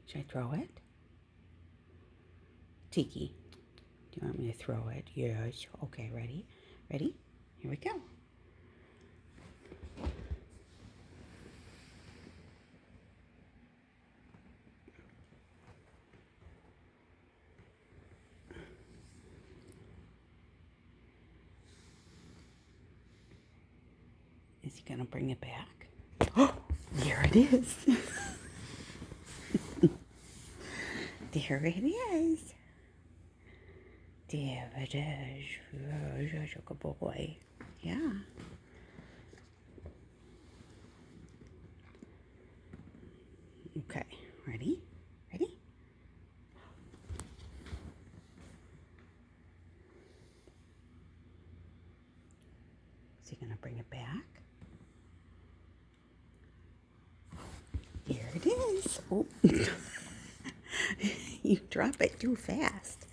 Should I throw it? Tiki, do you want me to throw it? Yes. Okay, ready? Ready? Here we go. Is he going to bring it back? Oh, there it is. There it is. There it is. Oh, such a good boy. Yeah. Okay, ready? Ready? Is he going to bring it back? There it is. Oh. You drop it too fast.